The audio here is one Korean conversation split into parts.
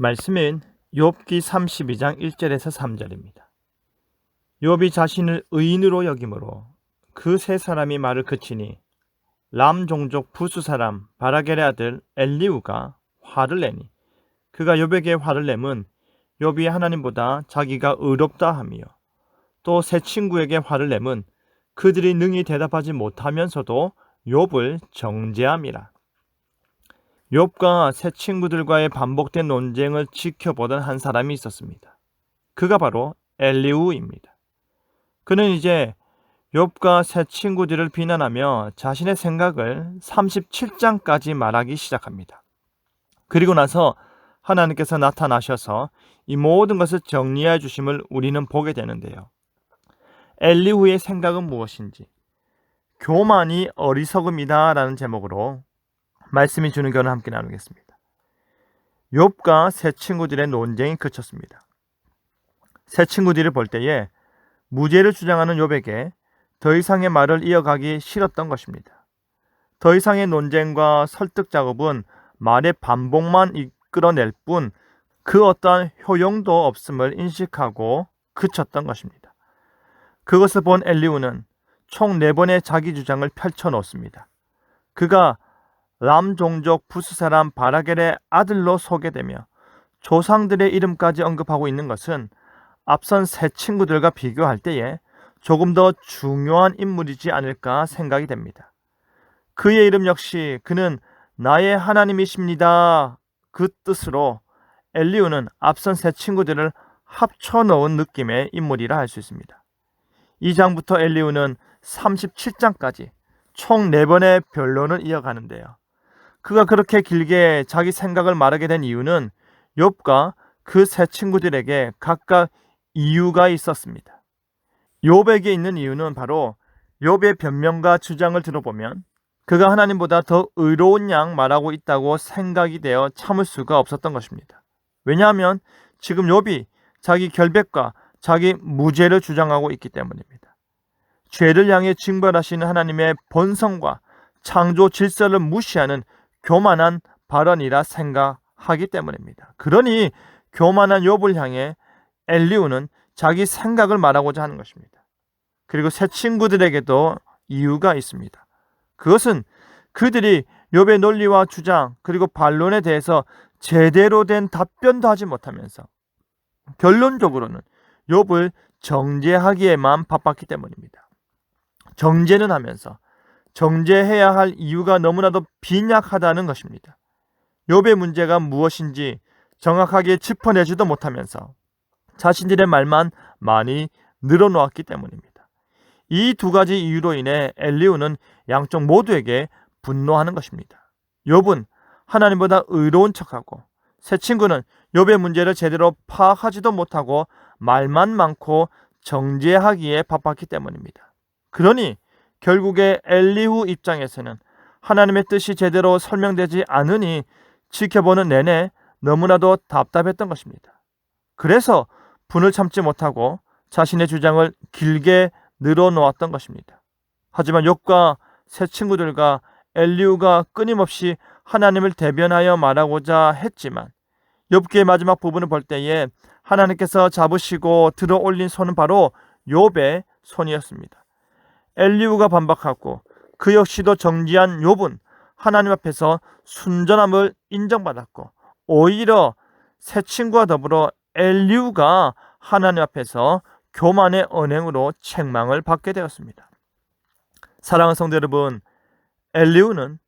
말씀은 욥기 32장 1절에서 3절입니다. 욥이 자신을 의인으로 여김으로 그 세 사람이 말을 그치니 람 종족 부수 사람 바라겔의 아들 엘리우가 화를 내니 그가 욥에게 화를 내면 욥이 하나님보다 자기가 의롭다 하며 또 세 친구에게 화를 내면 그들이 능히 대답하지 못하면서도 욥을 정죄함이라. 욥과 세 친구들과의 반복된 논쟁을 지켜보던 한 사람이 있었습니다. 그가 바로 엘리우입니다. 그는 이제 욥과 세 친구들을 비난하며 자신의 생각을 37장까지 말하기 시작합니다. 그리고 나서 하나님께서 나타나셔서 이 모든 것을 정리해 주심을 우리는 보게 되는데요. 엘리후의 생각은 무엇인지, 교만이 어리석음이다 라는 제목으로 말씀이 주는 견을 함께 나누겠습니다. 욥과 세 친구들의 논쟁이 그쳤습니다. 세 친구들을 볼 때에 무죄를 주장하는 욥에게 더 이상의 말을 이어가기 싫었던 것입니다. 더 이상의 논쟁과 설득 작업은 말의 반복만 이끌어낼 뿐 그 어떠한 효용도 없음을 인식하고 그쳤던 것입니다. 그것을 본 엘리우는 총 4번의 자기 주장을 펼쳐놓습니다. 그가 람 종족 부스 사람 바라겔의 아들로 소개되며 조상들의 이름까지 언급하고 있는 것은 앞선 세 친구들과 비교할 때에 조금 더 중요한 인물이지 않을까 생각이 됩니다. 그의 이름 역시 그는 나의 하나님이십니다. 그 뜻으로 엘리우는 앞선 세 친구들을 합쳐놓은 느낌의 인물이라 할 수 있습니다. 2장부터 엘리우는 37장까지 총 4번의 변론을 이어가는데요. 그가 그렇게 길게 자기 생각을 말하게 된 이유는 욥과 그 세 친구들에게 각각 이유가 있었습니다. 욥에게 있는 이유는 바로 욥의 변명과 주장을 들어보면 그가 하나님보다 더 의로운 양 말하고 있다고 생각이 되어 참을 수가 없었던 것입니다. 왜냐하면 지금 욥이 자기 결백과 자기 무죄를 주장하고 있기 때문입니다. 죄를 향해 징벌하시는 하나님의 본성과 창조 질서를 무시하는 교만한 발언이라 생각하기 때문입니다. 그러니 교만한 욥을 향해 엘리우는 자기 생각을 말하고자 하는 것입니다. 그리고 새 친구들에게도 이유가 있습니다. 그것은 그들이 욥의 논리와 주장 그리고 반론에 대해서 제대로 된 답변도 하지 못하면서 결론적으로는 욥을 정죄하기에만 바빴기 때문입니다. 정죄는 하면서 정죄해야 할 이유가 너무나도 빈약하다는 것입니다. 욥의 문제가 무엇인지 정확하게 짚어내지도 못하면서 자신들의 말만 많이 늘어놓았기 때문입니다. 이 두 가지 이유로 인해 엘리우는 양쪽 모두에게 분노하는 것입니다. 욥은 하나님보다 의로운 척하고 새 친구는 욥의 문제를 제대로 파악하지도 못하고 말만 많고 정죄하기에 바빴기 때문입니다. 그러니 결국에 엘리후 입장에서는 하나님의 뜻이 제대로 설명되지 않으니 지켜보는 내내 너무나도 답답했던 것입니다. 그래서 분을 참지 못하고 자신의 주장을 길게 늘어놓았던 것입니다. 하지만 욥과 새 친구들과 엘리후가 끊임없이 하나님을 대변하여 말하고자 했지만 욥기의 마지막 부분을 볼 때에 하나님께서 잡으시고 들어 올린 손은 바로 욥의 손이었습니다. 엘리후가 반박하고 그 역시도 정지한 욥은 하나님 앞에서 순전함을 인정받았고 오히려 새 친구와 더불어 엘리후가 하나님 앞에서 교만의 언행으로 책망을 받게 되었습니다. 사랑하는 성도 여러분, 엘리후는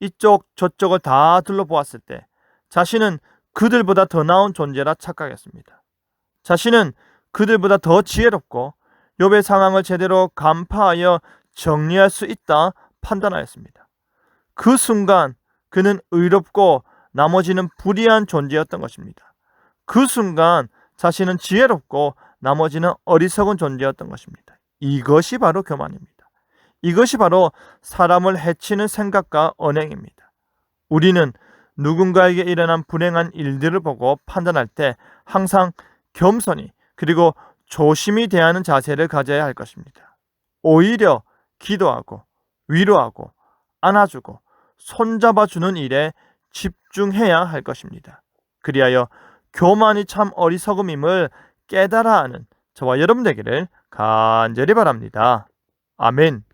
이쪽 저쪽을 다 둘러보았을 때 자신은 그들보다 더 나은 존재라 착각했습니다. 자신은 그들보다 더 지혜롭고 욥의 상황을 제대로 간파하여 정리할 수 있다 판단하였습니다. 그 순간 그는 의롭고 나머지는 불의한 존재였던 것입니다. 그 순간 자신은 지혜롭고 나머지는 어리석은 존재였던 것입니다. 이것이 바로 교만입니다. 이것이 바로 사람을 해치는 생각과 언행입니다. 우리는 누군가에게 일어난 불행한 일들을 보고 판단할 때 항상 겸손히 그리고 조심히 대하는 자세를 가져야 할 것입니다. 오히려 기도하고 위로하고 안아주고 손잡아주는 일에 집중해야 할 것입니다. 그리하여 교만이 참 어리석음임을 깨달아 하는 저와 여러분 되기를 간절히 바랍니다. 아멘.